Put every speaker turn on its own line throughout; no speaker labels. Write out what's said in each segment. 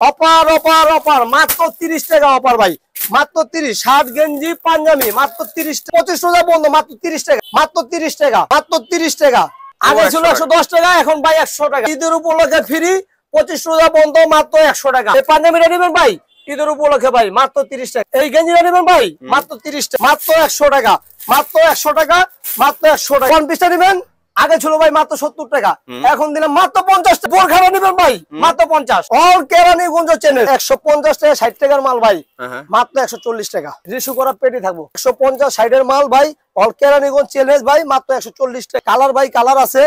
অপার অপার অপার মাত্র 30 টাকা অপার ভাই, মাত্র 30। শার্ট গেঞ্জি পাঞ্জাবি মাত্র 30 টাকা। 25 রোজা বন্ধ মাত্র 30 টাকা, মাত্র 30 টাকা, মাত্র 30 টাকা। আগে ছিল 110 টাকা, এখন ভাই 100 টাকা। ঈদের উপলক্ষে ফ্রি, 25 রোজা বন্ধ মাত্র 100 টাকা। এই পাঞ্জাবিটা নেবেন ভাই ঈদের উপলক্ষে ভাই মাত্র 30 টাকা। এই গেঞ্জিটা নেবেন ভাই মাত্র 30 টাকা, মাত্র 100 টাকা, মাত্র 100 টাকা, মাত্র 100 টাকা। ওয়ান পিসটা নেবেন আগে ছিল ভাই মাত্র 70 টাকা, এখন দিলাম মাত্র 50 টাকা। বোরখাটা নেবেন ভাই মাত্র 50। অল কেরানীগঞ্জ চ্যানেল 150 টাকা 60 টাকার মাল ভাই মাত্র 140 টাকা। রিসু করা পেটি থাকবো 150 60 এর মাল ভাই। অল কেরানীগঞ্জ চ্যালেঞ্জ ভাই মাত্র 140 টাকা। কালার ভাই কালার আছে,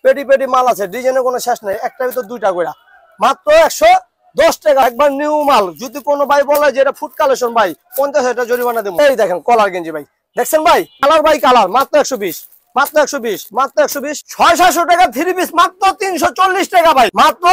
পেটি পেটি মাল আছে, ডিজাইনের কোনো শেষ নাই। একটা ভিতর দুইটা করে মাত্র 110 টাকা। একবার নিউ মাল। যদি কোনো ভাই বলে যে এটা ফুড কালেকশন ভাই 50 টাকা জরিমানা দেবো। এই দেখেন কলার গেঞ্জি ভাই, দেখছেন ভাই কালার ভাই কালার মাত্র 120, মাত্র 120, মাত্র 120। 600 টাকা 3 পিস মাত্র 340 টাকা ভাই, মাত্র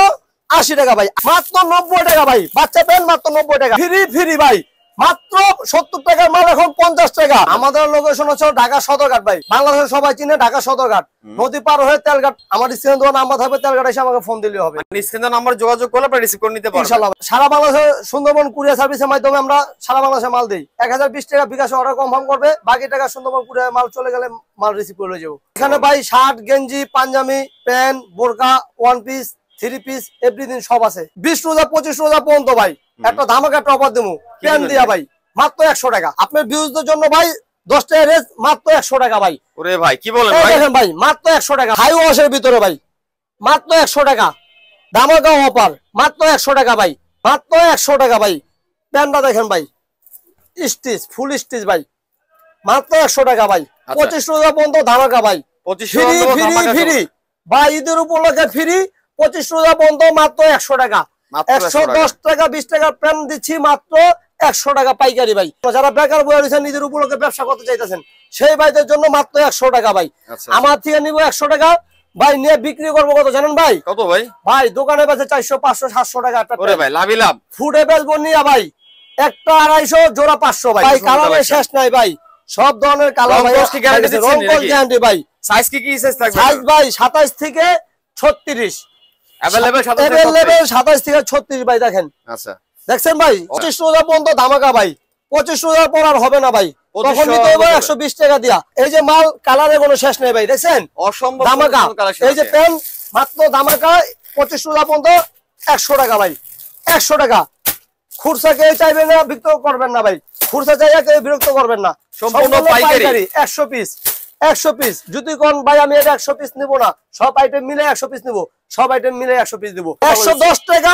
80 টাকা ভাই, মাত্র 90 টাকা ভাই। বাচ্চা প্যান্ট মাত্র 90 টাকা। ফ্রি ফ্রি ভাই মাত্র 70 টাকার মাল এখন 50 টাকা। আমাদের লোকেশন হচ্ছে ঢাকা সদরঘাট ভাই। বাংলাদেশের সবাই চিনে ঢাকা সদরঘাট। নদী পার হয়ে তেলঘাট। আমার স্ক্রিনে দেওয়া নাম্বার থাকবে, তেলঘাট এসে আমাকে ফোন দিলে হবে।
স্ক্রিনে নাম্বার যোগাযোগ করলে আপনি রিসিভ করে নিতে পারবেন
ইনশাআল্লাহ। সারা বাংলাদেশে সুন্দরবন কুরিয়ার সার্ভিসের মাধ্যমে আমরা সারা বাংলাদেশে মাল দেই। 1020 টাকা বিকাশ অর্ডার কনফার্ম করবে, বাকি টাকা সুন্দরবন কুরিয়ার মাল চলে গেলে মাল রিসিভ করে যাবো। এখানে ভাই শার্ট গেঞ্জি পাঞ্জাবি প্যান্ট বোরকা ওয়ান পিস 3 পিস এভরিথিং সব আছে। 20 রোজা 25 রোজা পর্যন্ত ভাই একটা ধামাকা একটা অফার দেবো প্যান্ট দিয়া ভাই মাত্র 100 টাকা। আপনার ভিউজদের জন্য ভাই 10 টাকা রেজ মাত্র 100 টাকা ভাই।
ওরে ভাই কি বলেন ভাই,
দেখেন ভাই মাত্র 100 টাকা। হাই ওয়াশের ভিতরে ভাই মাত্র 100 টাকা ধামাকা অফার মাত্র 100 টাকা ভাই, মাত্র 100 টাকা ভাই। প্যান্টটা দেখেন ভাই স্টিচ ফুল স্টিচ ভাই মাত্র 100 টাকা ভাই। 25 রোজা পর্যন্ত ধামাকা ভাই,
25
ফ্রি ফ্রি ফ্রি ভাই। ঈদের উপলক্ষে ফ্রি 25 রোজা পর্যন্ত মাত্র 100 টাকা। 110 টাকা 20 টাকা প্যান্ট দিচ্ছি মাত্র 100 টাকা পাইকারি ভাই। যারা বেকার বয়ে রয়েছেন নিজের উপলক্ষে ব্যবসা করতে চাইতেছেন সেই ভাইদের জন্য মাত্র 100 টাকা ভাই। আমার থেকে নিব 100 টাকা ভাই, নিয়ে বিক্রি করবো কত জানেন ভাই?
কত ভাই?
ভাই দোকানে বেচে 400 500 700 টাকা।
ওরে ভাই লাভই লাভ।
ফুডে বেচবো নিয়ে ভাই একটা 250 জোড়া 500 ভাই। কালারের শেষ নাই ভাই, সব ধরনের কালার ভাই। গ্যারান্টি ভাই।
সাইজ কি সাইজ থাকবে?
সাইজ ভাই 27 থেকে 36
अवेलेबल
27 থেকে 36 ভাই। দেখেন
আচ্ছা
দেখছেন ভাই 25 রোজা পর্যন্ত ধামাকা ভাই। 25 রোজার পর আর হবে না ভাই, তখন নিতে হবে 120 টাকা দিয়া। এই যে মাল কালারের কোনো শেষ নেই ভাই, দেখছেন
অসম্ভব
ধামাকা। এই যে প্যান্ট মাত্র ধামাকা 25 রোজা পর্যন্ত 100 টাকা ভাই, 100 টাকা। খুরসা কেউ চাইবেন না, বিরক্ত করবেন না ভাই। খুরসা চাইয়া কেউ বিরক্ত করবেন না, সম্পূর্ণ পাইকারি। 100 পিস 100 পিস। যদি কোন ভাই আমি এটা 100 পিস নিব না, সব আইটেম মিলে 100 পিস নিব, সব আইটেম মিলে 100 পিস দিব। 110 টাকা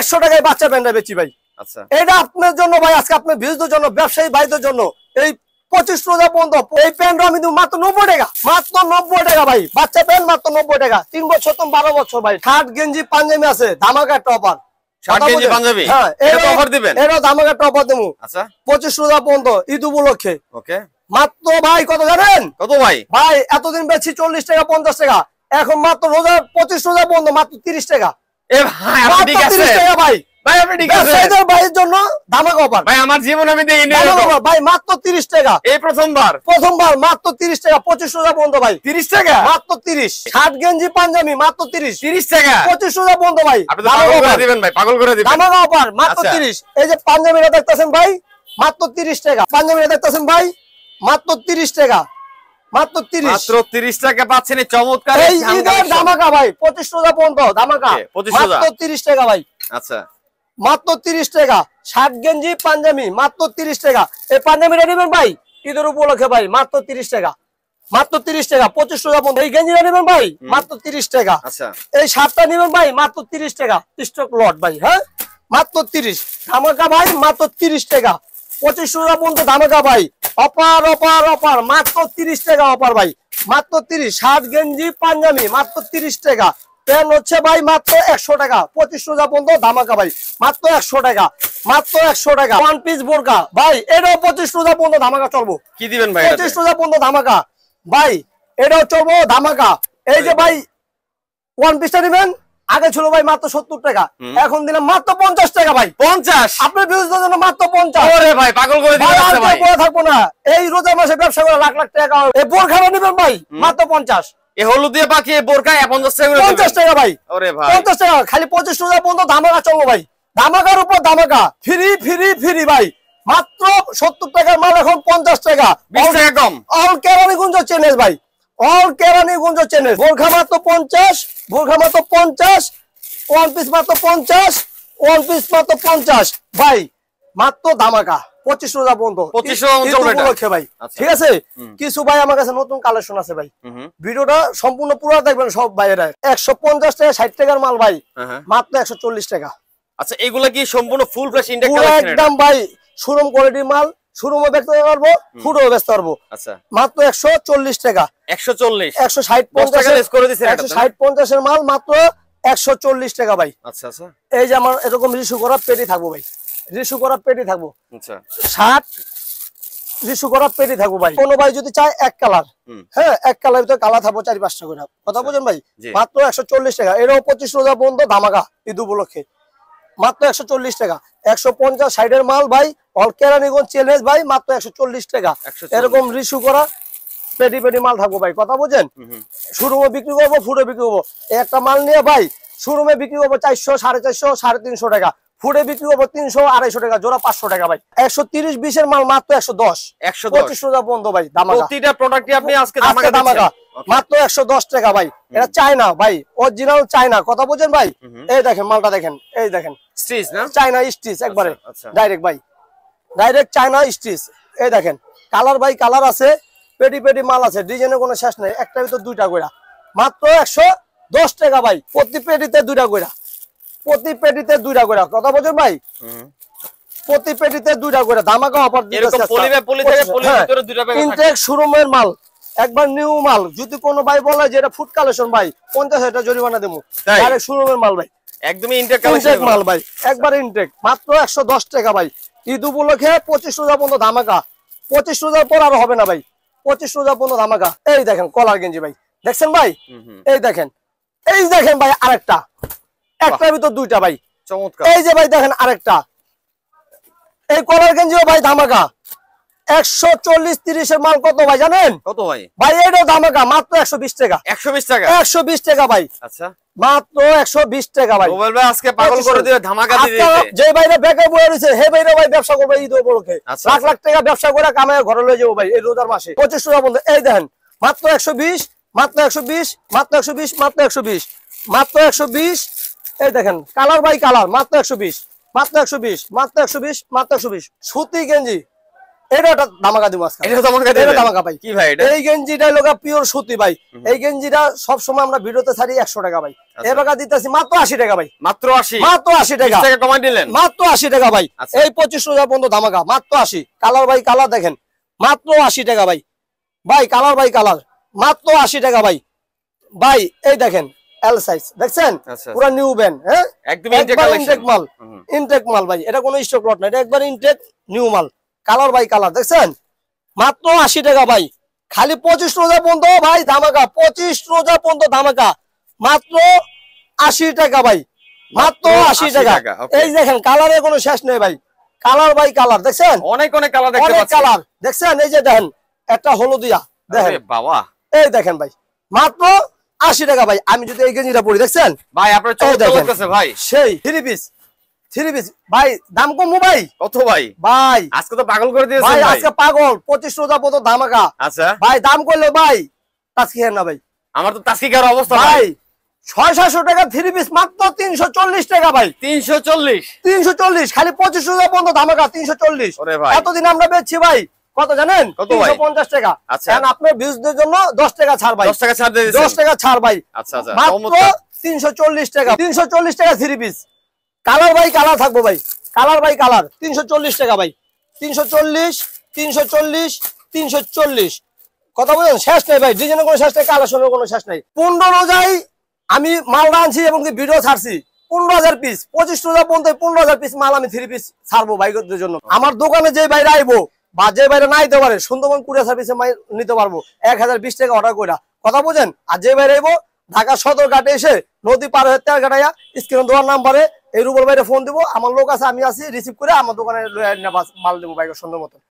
100 টাকায় বাচ্চা প্যান্টটা বেচি ভাই। আচ্ছা এটা আপনার জন্য ভাই, আজকে আপনার ভিউজদের জন্য, ব্যবসায়ী ভাইদের জন্য। এই 25 রোজা পর্যন্ত এই প্যান্টটা আমি দিব মাত্র 90 টাকা, মাত্র 90 টাকা ভাই। বাচ্চা প্যান্ট মাত্র 90 টাকা। 3 বছর তো 12 বছর ভাই। শার্ট গেঞ্জি পাঞ্জাবি আছে ধামাকা একটা অফার।
শার্ট গেঞ্জি পাঞ্জাবি
হ্যাঁ
এটা অফার দিবেন?
এটা ধামাকা একটা অফার দেবো।
আচ্ছা
25 রোজা পর্যন্ত ঈদ উপলক্ষে।
ওকে
মাত্র ভাই কত জানেন?
কত ভাই?
ভাই এতদিন বেচছি 40 টাকা 50 টাকা, এখন মাত্র রোজা 25 রোজা পর্যন্ত মাত্র 30 টাকা।
এ ভাই আপনি ঠিক আছে
30 টাকা ভাই।
ভাই আপনি ঠিক আছে।
ব্যবসায়ীদের ভাইয়ের জন্য ধামাকা অফার
ভাই, আমার জীবন আমি দেই না
ভাই। মাত্র 30 টাকা,
এই প্রথমবার
মাত্র 30 টাকা। 25 রোজা পর্যন্ত ভাই
30 টাকা
মাত্র 30। শার্ট গেঞ্জি পাঞ্জাবি মাত্র 30
টাকা।
25 রোজা পর্যন্ত ভাই।
আপনি তো পাগল করে দিবেন ভাই, পাগল করে দিবেন।
ধামাকা অফার মাত্র 30। এই যে পাঞ্জাবিটা দেখতেছেন ভাই মাত্র 30 টাকা। পাঞ্জাবিটা দেখতেছেন ভাই মাত্র 30 টাকা, মাত্র 30।
মাত্র 30 টাকা পাচ্ছেন এই চমৎকার
এই ঈদের ধামাকা ভাই। 25 রোজা পর্যন্ত ধামাকা
25
মাত্র 30 টাকা ভাই।
আচ্ছা
মাত্র 30 টাকা। শার্ট গেঞ্জি পাঞ্জাবি মাত্র 30 টাকা। এই পাঞ্জাবিটা নেবেন ভাই ঈদের উপলক্ষে ভাই মাত্র 30 টাকা, মাত্র 30 টাকা। 25 টাকা পর্যন্ত। এই গেঞ্জিটা নেবেন ভাই মাত্র 30 টাকা।
আচ্ছা
এই শার্টটা নেবেন ভাই মাত্র 30 টাকা। স্টক লট ভাই। হ্যাঁ মাত্র 30 ধামাকা ভাই, মাত্র 30 টাকা। 25 টাকা পর্যন্ত ধামাকা ভাই। অপার অপার অপার মাত্র 30 টাকা অপার ভাই, মাত্র 30। শার্ট গেঞ্জি পাঞ্জাবি মাত্র 30 টাকা। প্যান্ট হচ্ছে ভাই মাত্র 100 টাকা। 25 টাকা পর্যন্ত ধামাকা ভাই, মাত্র 100 টাকা, মাত্র 100 টাকা। ওয়ান পিস বোরকা ভাই এটাও 25 টাকা পর্যন্ত ধামাকা চলবো।
কি দিবেন ভাই?
25 টাকা পর্যন্ত ধামাকা ভাই, এটাও চলবো ধামাকা। এই যে ভাই ওয়ান পিসটা নেবেন আগে ছিল ভাই মাত্র 70 টাকা, এখন দিলাম মাত্র 50 টাকা ভাই। 50 আপনার বিজনেসের জন্য মাত্র 50।
ওরে ভাই পাগল করে দিবেন ভাই।
পরে থাকবো না, এই রোজার মাসে ব্যবসা করে লাখ লাখ টাকা। এই বোরখাটা নেবেন ভাই মাত্র 50।
এই হলুদ দিয়ে পাখি বোরকা 50 টাকা করে
50 টাকা ভাই।
ওরে ভাই
50 টাকা খালি। 25 টাকা পর্যন্ত ধামাকা চলবো ভাই। ধামাকার উপর ধামাকা, ফ্রি ফ্রি ফ্রি ভাই, মাত্র 70 টাকার মাল এখন 50 টাকা,
20 টাকা কম।
অল কেরানীগঞ্জ চ্যানেল ভাই, অল কেরানীগঞ্জ চ্যানেল। বোরখা মাত্র 50, বোরখা মাত্র 50, ওয়ান পিস মাত্র 50, ওয়ান পিস মাত্র 50 ভাই, মাত্র ধামাকা 25 রোজা বন্ধ,
25 রোজা
ঈদ
চলবে এটা।
উপলক্ষে ভাই।
আচ্ছা।
ঠিক আছে, কিছু ভাই আমার কাছে নতুন কালেকশন আছে ভাই, ভিডিওটা সম্পূর্ণ পুরো দেখবেন সব ভাইয়েরা। 150 টাকা 60 টাকার মাল ভাই, মাত্র 140 টাকা।
আচ্ছা, এগুলা কি সম্পূর্ণ ফুল ফ্রেশ ইনটেক
পুরো
কালেকশন?
একদম ভাই শোরুম কোয়ালিটির মাল, শোরুমে বেচতে পারবো, ফুডও বেচতে পারবো।
আচ্ছা,
মাত্র 140 টাকা,
140,
160
10 টাকা লেস করে দিছেন এটা,
160 50 এর মাল মাত্র 140 টাকা ভাই।
আচ্ছা আচ্ছা
এই যে আমার এরকম রিসু করা পেটি থাকবো ভাই, রিসু করা পেটি থাকবো,
আচ্ছা
60 রিসু করা পেটি থাকবো ভাই। কোনো ভাই যদি চায় এক কালার, হ্যাঁ এক কালার ভিতরে কালার থাকবো 4-5টা করে, কথা বুঝেন ভাই। মাত্র 140 টাকা, এরও 25 রোজা বন্ধ ধামাকা ঈদ উপলক্ষে, মাত্র 140 টাকা। 150 সাইডের মাল ভাই, অল কেরানীগঞ্জ চ্যালেঞ্জ ভাই, মাত্র 140 টাকা। এরকম রিসু করা পেটি পেটি মাল থাকবো ভাই, কথা বুঝেন। শোরুমে বিক্রি করবো, ফুডে বিক্রি করবো। একটা মাল নিয়ে ভাই শোরুমে বিক্রি করবো 400, 450, 350 টাকা, ফুডে বিক্রি করবো 300, 250 টাকা জোড়া, 500 টাকা ভাই। 130 20 মাল মাত্র 110, 25 রোজা বন্ধ ভাই ধামাকা।
প্রতিটা প্রোডাক্টই আপনি আজকে
ধামাকা ধামাকা মাত্র 110 টাকা ভাই। এটা চায়না ভাই, অরিজিনাল চায়না, কথা বুঝেন ভাই। এই দেখেন মালটা দেখেন, এই দেখেন
স্টিচ না,
চায়না স্টিচ একবারে
আচ্ছা
ডাইরেক্ট ভাই, ডাইরেক্ট চায়না স্টিচ। এই দেখেন কালার ভাই, কালার আছে, পেটি পেটি মাল আছে, ডিজাইনের কোনো শেষ নেই। একটা ভিতর 2টা কইরা, মাত্র 110 টাকা ভাই। প্রতি পেটিতে 2টা কইরা, প্রতি পেটিতে 2টা কইরা, কথা বুঝেন ভাই। প্রতি পেটিতে 2টা কইরা ধামাকা অফার দিতেছে।
এরকম পলি থেকে পলির ভিতরে 2টা ব্যাগ থাকে।
ইনটেক শোরুমের মাল, একবার নিউ মাল। যদি কোনো ভাই বলে যে এটা ফুড কালেকশন ভাই, 50,000 টাকা জরিমানা দেবো। ডাইরেক্ট শোরুমের মাল ভাই,
একদমই ইনটেক কালেকশন
মাল ভাই, একবার ইনটেক, মাত্র 110 টাকা ভাই। ঈদ উপলক্ষে 25 রোজা পর্যন্ত ধামাকা, 25 রোজার পর আর হবে না ভাই, 25 রোজা পর্যন্ত ধামাকা। এই দেখেন কলার গেঞ্জি ভাই, দেখছেন ভাই, এই দেখেন, এই দেখেন ভাই আরেকটা, একটার ভিতর 2টা ভাই,
চমৎকার।
এই যে ভাই দেখেন আরেকটা, এই কলার গেঞ্জিও ভাই ধামাকা। 140 30 এর মাল কত ভাই জানেন?
কত ভাই?
ভাই এটাও ধামাকা, মাত্র 120 টাকা,
120 টাকা,
120 টাকা ভাই।
আচ্ছা,
মাত্র 120 টাকা ভাই।
মোবাইল ভাই আজকে পাগল করে দিবে, ধামাকা দিয়ে দিয়েছে।
যে ভাইরা বেকার বয়ে রয়েছে হে ভাইরা ভাই ব্যবসা করবে ঈদ উপলক্ষে, লাখ লাখ টাকা ব্যবসা করে কামায় ঘরে লয়ে যাবো ভাই এই রোজার মাসে। 25 টাকা বন্ধ। এই দেখেন মাত্র 120, মাত্র 120, মাত্র 120, মাত্র 120, মাত্র 120। এই দেখেন কালার বাই কালার, মাত্র 120, মাত্র 120, মাত্র 120, মাত্র 120। সুতি গেঞ্জি, এটা ধামাকা দিব আজকে,
এটা
ধামাকা ভাই।
কি ভাই এটা?
এই গেঞ্জিটা লোকা পিওর সুতি ভাই। এই গেঞ্জিটা সব সময় আমরা ভিডিওতে ছাড়ি 100 টাকা ভাই, এবার দিতেছি মাত্র 80 টাকা ভাই,
মাত্র 80,
মাত্র 80 টাকা,
20 টাকা কমাই দিলেন,
মাত্র 80 টাকা ভাই। এই 25 রোজা পর্যন্ত ধামাকা, মাত্র 80। কালার ভাই কালার দেখেন, মাত্র 80 টাকা ভাই, ভাই কালার ভাই কালার, মাত্র 80 টাকা ভাই। ভাই এই দেখেন এল সাইজ, দেখছেন পুরো নিউ ব্যান্ড, হ্যাঁ
একদম ইনটেক
মাল, ইনটেক মাল ভাই। এটা কোনো স্টক লট না, এটা একবার ইনটেক নিউ মাল। কালার ভাই কালার দেখছেন, মাত্র 80 টাকা ভাই। খালি 25 রোজা পর্যন্ত ভাই ধামাকা, 25 রোজা পর্যন্ত ধামাকা, মাত্র 80 টাকা ভাই, মাত্র 80 টাকা। এই দেখেন কালারের কোনো শেষ নেই ভাই, কালার ভাই কালার দেখছেন,
অনেক অনেক কালার দেখতে পাচ্ছেন,
কালার দেখছেন। এই যে দেখেন একটা হলুদিয়া দেখেন
বাবা,
এই দেখেন ভাই, মাত্র 80 টাকা ভাই। আমি যদি এই গেঞ্জিটা পরি দেখছেন
ভাই আপনার চমৎকার লাগতেছে ভাই,
সেই 3 পিস, 3 পিস ভাই, দাম কম ভাই,
কত ভাই?
ভাই
আজকে তো পাগল করে দিয়েছেন
ভাই,
ভাই,
আজকে পাগল। 25 রোজা পর্যন্ত ধামাকা।
আচ্ছা
ভাই দাম করলে ভাই তাস্কি হেন না ভাই,
আমার তো তাস্কিকার অবস্থা
ভাই 600-700 টাকা 3 পিস মাত্র 340 টাকা ভাই,
340,
340। খালি 25 রোজা পর্যন্ত ধামাকা 340।
ওরে ভাই,
এতদিন আমরা বেচছি ভাই কত জানেন? 350 টাকা।
আচ্ছা,
এখন আপনার ভিউজদের জন্য 10 টাকা ছাড় ভাই,
10 টাকা ছাড় দিয়ে দিয়েছেন,
10 টাকা ছাড় ভাই।
আচ্ছা আচ্ছা,
মাত্র 340 টাকা, 340 টাকা 3 পিস। কালার ভাই কালার থাকবো ভাই, কালার ভাই কালার, 340 টাকা ভাই, 340, 340, 340। কথা বলেন শেষ নেই ভাই, ডিজাইনের কোনো শেষ নেই, কালেকশনের কোনো শেষ নেই। 15 রোজায় আমি মাল আনছি এবং ভিডিও ছাড়ছি 15,000 পিস। 25 রোজা পর্যন্ত 15,000 পিস মাল আমি 3 পিস ছাড়বো ভাইদের জন্য। আমার দোকানে যে বাইরে আইবো বা যে বাইরে না আইতে পারে, সুন্দরবন কুরিয়ার সার্ভিসে মাল নিতে পারবো 1020 টাকা অর্ডার করে, কথা বুঝেন। আর যে বাইরে আইবো ঢাকা সদর ঘাটে এসে নদী পার হয়ে তেল ঘাটাইয়া স্ক্রিনে দেওয়ার নাম্বারে এই রুবল ভাইরে ফোন দিব, আমার লোক আছে, আমি আছি, রিসিভ করে আমার দোকানে মাল দেবো ভাইকে সুন্দর মতো।